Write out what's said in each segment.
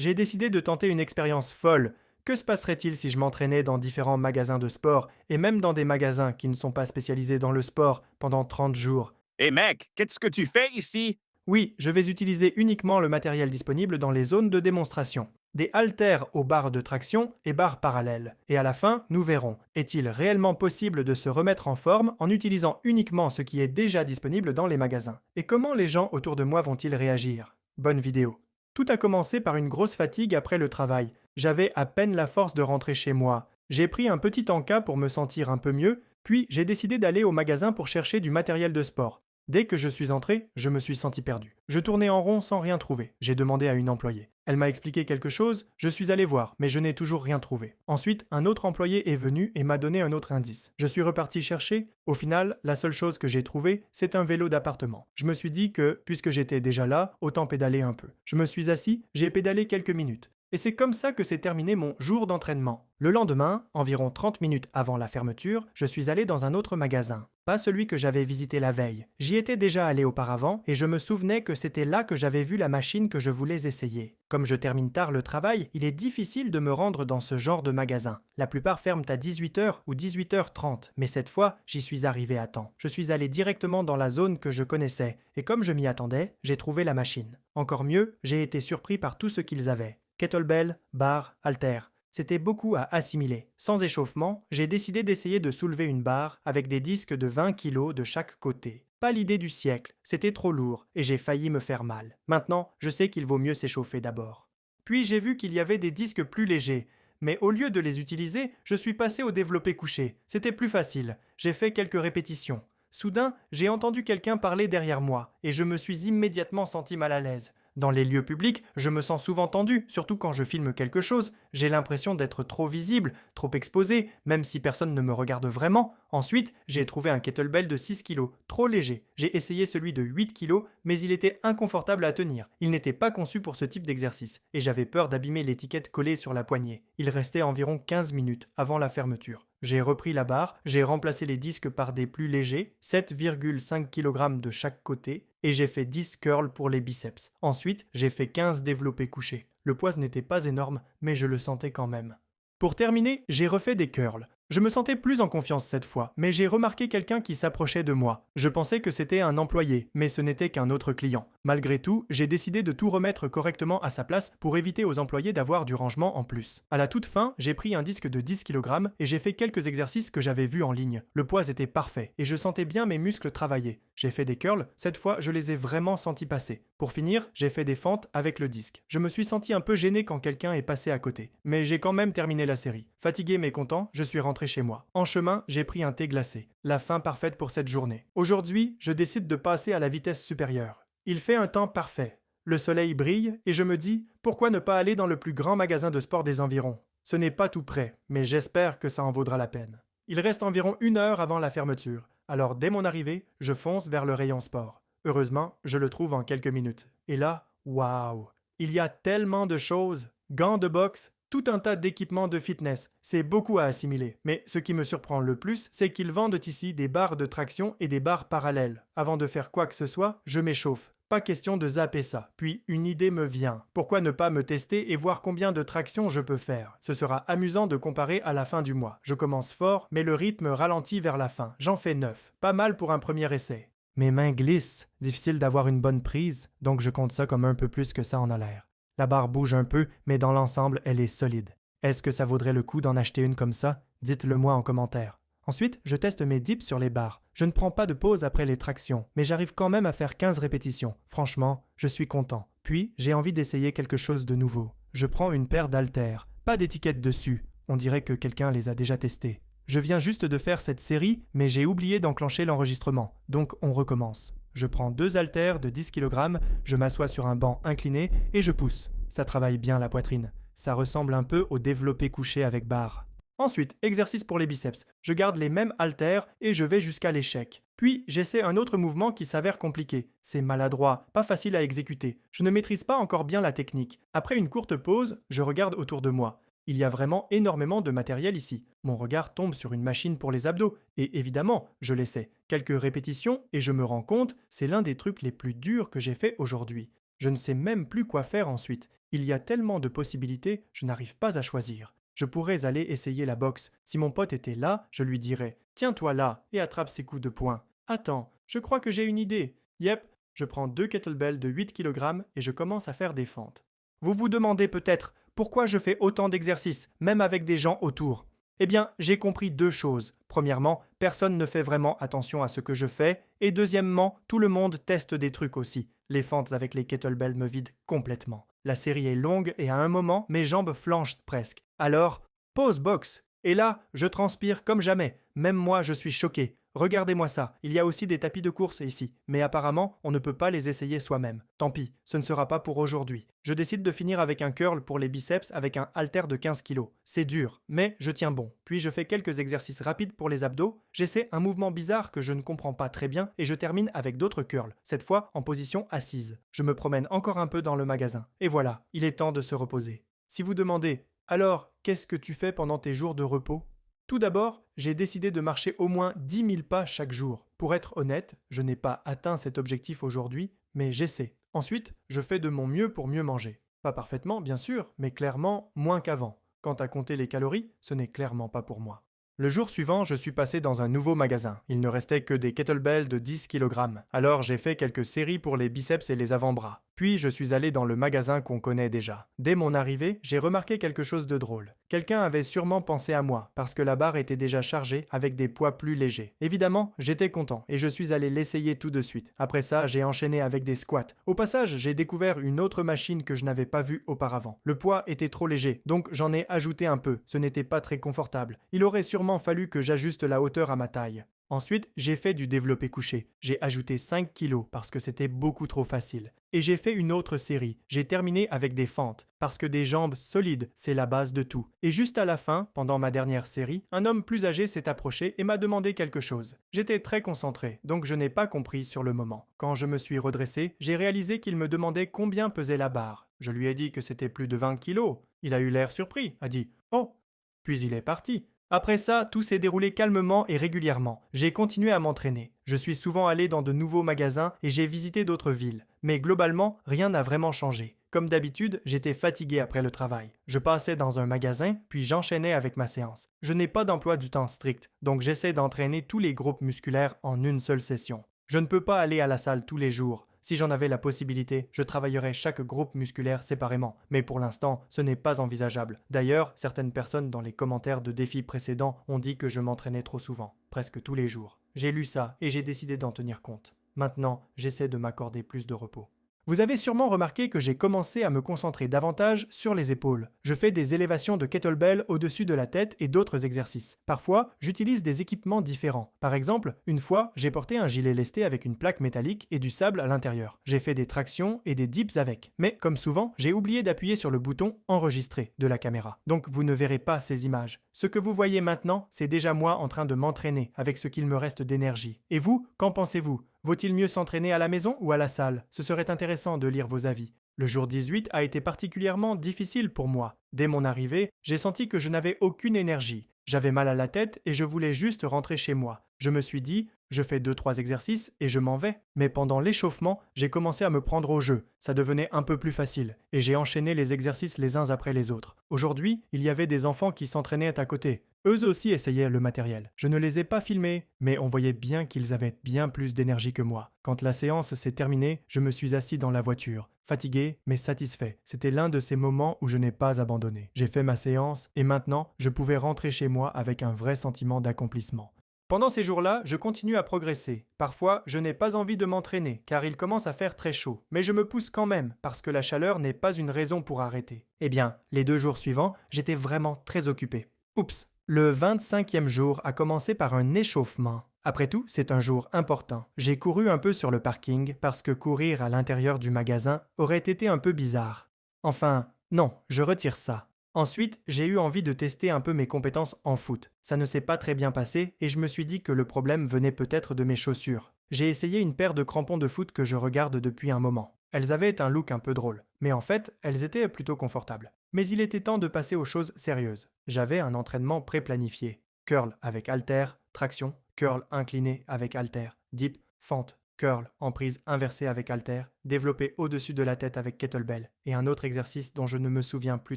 j'ai décidé de tenter une expérience folle. Que se passerait-il si je m'entraînais dans différents magasins de sport, et même dans des magasins qui ne sont pas spécialisés dans le sport, pendant 30 jours? Hé mec, qu'est-ce que tu fais ici? Oui, je vais utiliser uniquement le matériel disponible dans les zones de démonstration. Des haltères aux barres de traction et barres parallèles. Et à la fin, nous verrons, est-il réellement possible de se remettre en forme en utilisant uniquement ce qui est déjà disponible dans les magasins? Et comment les gens autour de moi vont-ils réagir? Bonne vidéo. Tout a commencé par une grosse fatigue après le travail. J'avais à peine la force de rentrer chez moi. J'ai pris un petit encas pour me sentir un peu mieux, puis j'ai décidé d'aller au magasin pour chercher du matériel de sport. Dès que je suis entré, je me suis senti perdu. Je tournais en rond sans rien trouver. J'ai demandé à une employée. Elle m'a expliqué quelque chose, je suis allé voir, mais je n'ai toujours rien trouvé. Ensuite, un autre employé est venu et m'a donné un autre indice. Je suis reparti chercher. Au final, la seule chose que j'ai trouvée, c'est un vélo d'appartement. Je me suis dit que, puisque j'étais déjà là, autant pédaler un peu. Je me suis assis, j'ai pédalé quelques minutes. Et c'est comme ça que s'est terminé mon jour d'entraînement. Le lendemain, environ 30 minutes avant la fermeture, je suis allé dans un autre magasin. Pas celui que j'avais visité la veille. J'y étais déjà allé auparavant et je me souvenais que c'était là que j'avais vu la machine que je voulais essayer. Comme je termine tard le travail, il est difficile de me rendre dans ce genre de magasin. La plupart ferment à 18h ou 18h30, mais cette fois, j'y suis arrivé à temps. Je suis allé directement dans la zone que je connaissais et comme je m'y attendais, j'ai trouvé la machine. Encore mieux, j'ai été surpris par tout ce qu'ils avaient. Kettlebell, barre, haltère. C'était beaucoup à assimiler. Sans échauffement, j'ai décidé d'essayer de soulever une barre avec des disques de 20 kg de chaque côté. Pas l'idée du siècle, c'était trop lourd et j'ai failli me faire mal. Maintenant, je sais qu'il vaut mieux s'échauffer d'abord. Puis j'ai vu qu'il y avait des disques plus légers, mais au lieu de les utiliser, je suis passé au développé couché. C'était plus facile. J'ai fait quelques répétitions. Soudain, j'ai entendu quelqu'un parler derrière moi et je me suis immédiatement senti mal à l'aise. Dans les lieux publics, je me sens souvent tendu, surtout quand je filme quelque chose. J'ai l'impression d'être trop visible, trop exposé, même si personne ne me regarde vraiment. Ensuite, j'ai trouvé un kettlebell de 6 kg, trop léger. J'ai essayé celui de 8 kg, mais il était inconfortable à tenir. Il n'était pas conçu pour ce type d'exercice, et j'avais peur d'abîmer l'étiquette collée sur la poignée. Il restait environ 15 minutes avant la fermeture. J'ai repris la barre, j'ai remplacé les disques par des plus légers, 7,5 kg de chaque côté, et j'ai fait 10 curls pour les biceps. Ensuite, j'ai fait 15 développés couchés. Le poids n'était pas énorme, mais je le sentais quand même. Pour terminer, j'ai refait des curls. Je me sentais plus en confiance cette fois, mais j'ai remarqué quelqu'un qui s'approchait de moi. Je pensais que c'était un employé, mais ce n'était qu'un autre client. Malgré tout, j'ai décidé de tout remettre correctement à sa place pour éviter aux employés d'avoir du rangement en plus. À la toute fin, j'ai pris un disque de 10 kg et j'ai fait quelques exercices que j'avais vus en ligne. Le poids était parfait et je sentais bien mes muscles travailler. J'ai fait des curls, cette fois je les ai vraiment sentis passer. Pour finir, j'ai fait des fentes avec le disque. Je me suis senti un peu gêné quand quelqu'un est passé à côté, mais j'ai quand même terminé la série. Fatigué mais content, je suis rentré chez moi. En chemin, j'ai pris un thé glacé. La fin parfaite pour cette journée. Aujourd'hui, je décide de passer à la vitesse supérieure. Il fait un temps parfait. Le soleil brille et je me dis, pourquoi ne pas aller dans le plus grand magasin de sport des environs? Ce n'est pas tout près, mais j'espère que ça en vaudra la peine. Il reste environ 1 heure avant la fermeture, alors dès mon arrivée, je fonce vers le rayon sport. Heureusement, je le trouve en quelques minutes. Et là, waouh! Il y a tellement de choses. Gants de boxe, tout un tas d'équipements de fitness. C'est beaucoup à assimiler. Mais ce qui me surprend le plus, c'est qu'ils vendent ici des barres de traction et des barres parallèles. Avant de faire quoi que ce soit, je m'échauffe. Pas question de zapper ça. Puis une idée me vient. Pourquoi ne pas me tester et voir combien de tractions je peux faire? Ce sera amusant de comparer à la fin du mois. Je commence fort, mais le rythme ralentit vers la fin. J'en fais 9. Pas mal pour un premier essai. Mes mains glissent. Difficile d'avoir une bonne prise, donc je compte ça comme un peu plus que ça en a l'air. La barre bouge un peu, mais dans l'ensemble, elle est solide. Est-ce que ça vaudrait le coup d'en acheter une comme ça? Dites-le moi en commentaire. Ensuite, je teste mes dips sur les barres. Je ne prends pas de pause après les tractions, mais j'arrive quand même à faire 15 répétitions. Franchement, je suis content. Puis, j'ai envie d'essayer quelque chose de nouveau. Je prends une paire d'haltères. Pas d'étiquette dessus. On dirait que quelqu'un les a déjà testés. Je viens juste de faire cette série, mais j'ai oublié d'enclencher l'enregistrement. Donc, on recommence. Je prends 2 haltères de 10 kg, je m'assois sur un banc incliné et je pousse. Ça travaille bien la poitrine. Ça ressemble un peu au développé couché avec barre. Ensuite, exercice pour les biceps. Je garde les mêmes haltères et je vais jusqu'à l'échec. Puis, j'essaie un autre mouvement qui s'avère compliqué. C'est maladroit, pas facile à exécuter. Je ne maîtrise pas encore bien la technique. Après une courte pause, je regarde autour de moi. Il y a vraiment énormément de matériel ici. Mon regard tombe sur une machine pour les abdos. Et évidemment, je l'essaie. Quelques répétitions et je me rends compte, c'est l'un des trucs les plus durs que j'ai fait aujourd'hui. Je ne sais même plus quoi faire ensuite. Il y a tellement de possibilités, je n'arrive pas à choisir. Je pourrais aller essayer la boxe. Si mon pote était là, je lui dirais « Tiens-toi là et attrape ces coups de poing. Attends, je crois que j'ai une idée. Yep, je prends 2 kettlebells de 8 kg et je commence à faire des fentes. » Vous vous demandez peut-être pourquoi je fais autant d'exercices, même avec des gens autour. Eh bien, j'ai compris 2 choses. Premièrement, personne ne fait vraiment attention à ce que je fais. Et deuxièmement, tout le monde teste des trucs aussi. Les fentes avec les kettlebells me vident complètement. La série est longue et à un moment, mes jambes flanchent presque. Alors, pause boxe. Et là, je transpire comme jamais. Même moi, je suis choqué. Regardez-moi ça, il y a aussi des tapis de course ici, mais apparemment, on ne peut pas les essayer soi-même. Tant pis, ce ne sera pas pour aujourd'hui. Je décide de finir avec un curl pour les biceps avec un haltère de 15 kg. C'est dur, mais je tiens bon. Puis je fais quelques exercices rapides pour les abdos, j'essaie un mouvement bizarre que je ne comprends pas très bien et je termine avec d'autres curls, cette fois en position assise. Je me promène encore un peu dans le magasin. Et voilà, il est temps de se reposer. Si vous demandez, alors, qu'est-ce que tu fais pendant tes jours de repos ? Tout d'abord, j'ai décidé de marcher au moins 10 000 pas chaque jour. Pour être honnête, je n'ai pas atteint cet objectif aujourd'hui, mais j'essaie. Ensuite, je fais de mon mieux pour mieux manger. Pas parfaitement, bien sûr, mais clairement moins qu'avant. Quant à compter les calories, ce n'est clairement pas pour moi. Le jour suivant, je suis passé dans un nouveau magasin. Il ne restait que des kettlebells de 10 kg. Alors j'ai fait quelques séries pour les biceps et les avant-bras. Puis je suis allé dans le magasin qu'on connaît déjà. Dès mon arrivée, j'ai remarqué quelque chose de drôle. Quelqu'un avait sûrement pensé à moi, parce que la barre était déjà chargée avec des poids plus légers. Évidemment, j'étais content, et je suis allé l'essayer tout de suite. Après ça, j'ai enchaîné avec des squats. Au passage, j'ai découvert une autre machine que je n'avais pas vue auparavant. Le poids était trop léger, donc j'en ai ajouté un peu. Ce n'était pas très confortable. Il aurait sûrement fallu que j'ajuste la hauteur à ma taille. Ensuite, j'ai fait du développé couché. J'ai ajouté 5 kilos parce que c'était beaucoup trop facile. Et j'ai fait une autre série. J'ai terminé avec des fentes parce que des jambes solides, c'est la base de tout. Et juste à la fin, pendant ma dernière série, un homme plus âgé s'est approché et m'a demandé quelque chose. J'étais très concentré, donc je n'ai pas compris sur le moment. Quand je me suis redressé, j'ai réalisé qu'il me demandait combien pesait la barre. Je lui ai dit que c'était plus de 20 kilos. Il a eu l'air surpris, a dit « Oh !» Puis il est parti. Après ça, tout s'est déroulé calmement et régulièrement. J'ai continué à m'entraîner. Je suis souvent allé dans de nouveaux magasins et j'ai visité d'autres villes. Mais globalement, rien n'a vraiment changé. Comme d'habitude, j'étais fatigué après le travail. Je passais dans un magasin, puis j'enchaînais avec ma séance. Je n'ai pas d'emploi du temps strict, donc j'essaie d'entraîner tous les groupes musculaires en une seule session. Je ne peux pas aller à la salle tous les jours. Si j'en avais la possibilité, je travaillerais chaque groupe musculaire séparément, mais pour l'instant, ce n'est pas envisageable. D'ailleurs, certaines personnes dans les commentaires de défis précédents ont dit que je m'entraînais trop souvent, presque tous les jours. J'ai lu ça et j'ai décidé d'en tenir compte. Maintenant, j'essaie de m'accorder plus de repos. Vous avez sûrement remarqué que j'ai commencé à me concentrer davantage sur les épaules. Je fais des élévations de kettlebell au-dessus de la tête et d'autres exercices. Parfois, j'utilise des équipements différents. Par exemple, une fois, j'ai porté un gilet lesté avec une plaque métallique et du sable à l'intérieur. J'ai fait des tractions et des dips avec. Mais, comme souvent, j'ai oublié d'appuyer sur le bouton « Enregistrer » de la caméra. Donc vous ne verrez pas ces images. Ce que vous voyez maintenant, c'est déjà moi en train de m'entraîner avec ce qu'il me reste d'énergie. Et vous, qu'en pensez-vous ? Vaut-il mieux s'entraîner à la maison ou à la salle ? Ce serait intéressant de lire vos avis. Le jour 18 a été particulièrement difficile pour moi. Dès mon arrivée, j'ai senti que je n'avais aucune énergie. J'avais mal à la tête et je voulais juste rentrer chez moi. Je me suis dit, je fais 2-3 exercices et je m'en vais. Mais pendant l'échauffement, j'ai commencé à me prendre au jeu. Ça devenait un peu plus facile et j'ai enchaîné les exercices les uns après les autres. Aujourd'hui, il y avait des enfants qui s'entraînaient à côté. Eux aussi essayaient le matériel. Je ne les ai pas filmés, mais on voyait bien qu'ils avaient bien plus d'énergie que moi. Quand la séance s'est terminée, je me suis assis dans la voiture, fatigué mais satisfait. C'était l'un de ces moments où je n'ai pas abandonné. J'ai fait ma séance et maintenant, je pouvais rentrer chez moi avec un vrai sentiment d'accomplissement. Pendant ces jours-là, je continue à progresser. Parfois, je n'ai pas envie de m'entraîner car il commence à faire très chaud. Mais je me pousse quand même parce que la chaleur n'est pas une raison pour arrêter. Eh bien, les 2 jours suivants, j'étais vraiment très occupé. Oups! Le 25e jour a commencé par un échauffement. Après tout, c'est un jour important. J'ai couru un peu sur le parking parce que courir à l'intérieur du magasin aurait été un peu bizarre. Enfin, non, je retire ça. Ensuite, j'ai eu envie de tester un peu mes compétences en foot. Ça ne s'est pas très bien passé et je me suis dit que le problème venait peut-être de mes chaussures. J'ai essayé une paire de crampons de foot que je regarde depuis un moment. Elles avaient un look un peu drôle, mais en fait, elles étaient plutôt confortables. Mais il était temps de passer aux choses sérieuses. J'avais un entraînement pré-planifié. Curl avec haltère, traction, curl incliné avec haltère, dip, fente, curl en prise inversée avec halter, développé au-dessus de la tête avec kettlebell, et un autre exercice dont je ne me souviens plus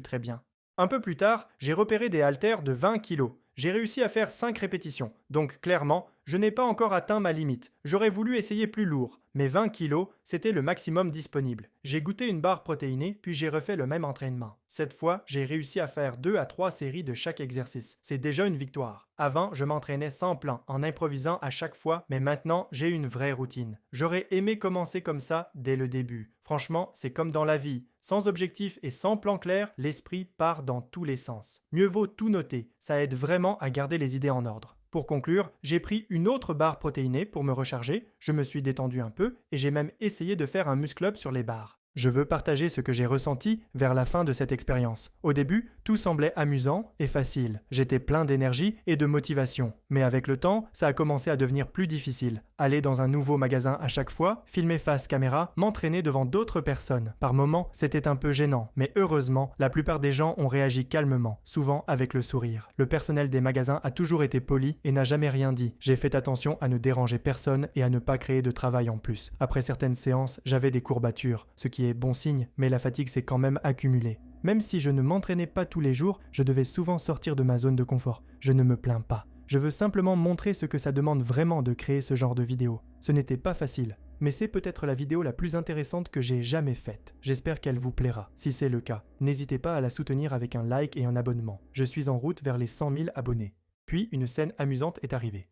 très bien. Un peu plus tard, j'ai repéré des haltères de 20 kg. J'ai réussi à faire 5 répétitions, donc clairement, je n'ai pas encore atteint ma limite. J'aurais voulu essayer plus lourd, mais 20 kg, c'était le maximum disponible. J'ai goûté une barre protéinée, puis j'ai refait le même entraînement. Cette fois, j'ai réussi à faire 2 à 3 séries de chaque exercice. C'est déjà une victoire. Avant, je m'entraînais sans plan, en improvisant à chaque fois, mais maintenant, j'ai une vraie routine. J'aurais aimé commencer comme ça dès le début. Franchement, c'est comme dans la vie. Sans objectif et sans plan clair, l'esprit part dans tous les sens. Mieux vaut tout noter, ça aide vraiment à garder les idées en ordre. Pour conclure, j'ai pris une autre barre protéinée pour me recharger, je me suis détendu un peu et j'ai même essayé de faire un muscle-up sur les barres. Je veux partager ce que j'ai ressenti vers la fin de cette expérience. Au début, tout semblait amusant et facile. J'étais plein d'énergie et de motivation. Mais avec le temps, ça a commencé à devenir plus difficile. Aller dans un nouveau magasin à chaque fois, filmer face caméra, m'entraîner devant d'autres personnes. Par moments, c'était un peu gênant. Mais heureusement, la plupart des gens ont réagi calmement, souvent avec le sourire. Le personnel des magasins a toujours été poli et n'a jamais rien dit. J'ai fait attention à ne déranger personne et à ne pas créer de travail en plus. Après certaines séances, j'avais des courbatures, ce qui est bon signe, mais la fatigue s'est quand même accumulée. Même si je ne m'entraînais pas tous les jours, je devais souvent sortir de ma zone de confort. Je ne me plains pas. Je veux simplement montrer ce que ça demande vraiment de créer ce genre de vidéo. Ce n'était pas facile, mais c'est peut-être la vidéo la plus intéressante que j'ai jamais faite. J'espère qu'elle vous plaira. Si c'est le cas, n'hésitez pas à la soutenir avec un like et un abonnement. Je suis en route vers les 100 000 abonnés. Puis une scène amusante est arrivée.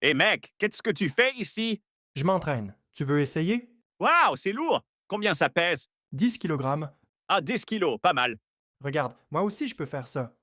Hé mec, qu'est-ce que tu fais ici? Je m'entraîne. Tu veux essayer? Waouh, c'est lourd! Combien ça pèse? 10 kg. Ah, 10 kilos, pas mal. Regarde, moi aussi je peux faire ça.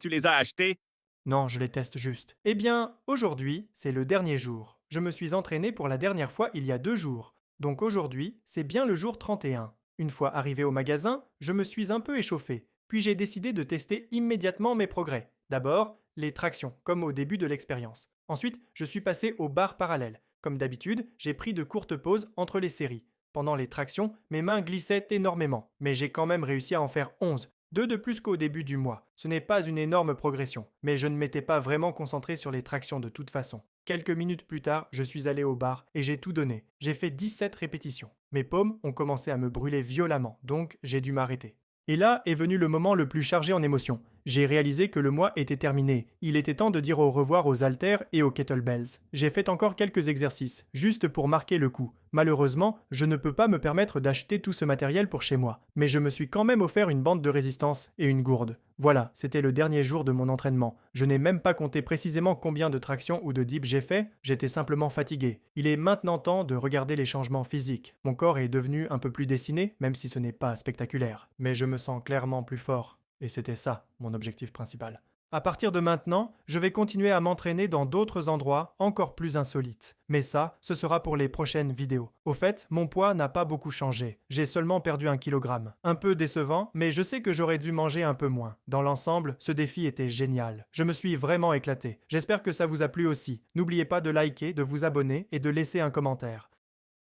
Tu les as achetés? Non, je les teste juste. Eh bien, aujourd'hui, c'est le dernier jour. Je me suis entraîné pour la dernière fois il y a 2 jours. Donc aujourd'hui, c'est bien le jour 31. Une fois arrivé au magasin, je me suis un peu échauffé. Puis j'ai décidé de tester immédiatement mes progrès. D'abord, les tractions, comme au début de l'expérience. Ensuite, je suis passé aux barres parallèles. Comme d'habitude, j'ai pris de courtes pauses entre les séries. Pendant les tractions, mes mains glissaient énormément, mais j'ai quand même réussi à en faire 11, 2 de plus qu'au début du mois. Ce n'est pas une énorme progression, mais je ne m'étais pas vraiment concentré sur les tractions de toute façon. Quelques minutes plus tard, je suis allé au bar et j'ai tout donné. J'ai fait 17 répétitions. Mes paumes ont commencé à me brûler violemment, donc j'ai dû m'arrêter. Et là est venu le moment le plus chargé en émotions. J'ai réalisé que le mois était terminé. Il était temps de dire au revoir aux haltères et aux kettlebells. J'ai fait encore quelques exercices, juste pour marquer le coup. Malheureusement, je ne peux pas me permettre d'acheter tout ce matériel pour chez moi. Mais je me suis quand même offert une bande de résistance et une gourde. Voilà, c'était le dernier jour de mon entraînement. Je n'ai même pas compté précisément combien de tractions ou de dips j'ai fait, j'étais simplement fatigué. Il est maintenant temps de regarder les changements physiques. Mon corps est devenu un peu plus dessiné, même si ce n'est pas spectaculaire. Mais je me sens clairement plus fort. Et c'était ça, mon objectif principal. À partir de maintenant, je vais continuer à m'entraîner dans d'autres endroits encore plus insolites. Mais ça, ce sera pour les prochaines vidéos. Au fait, mon poids n'a pas beaucoup changé. J'ai seulement perdu 1 kg. Un peu décevant, mais je sais que j'aurais dû manger un peu moins. Dans l'ensemble, ce défi était génial. Je me suis vraiment éclaté. J'espère que ça vous a plu aussi. N'oubliez pas de liker, de vous abonner et de laisser un commentaire.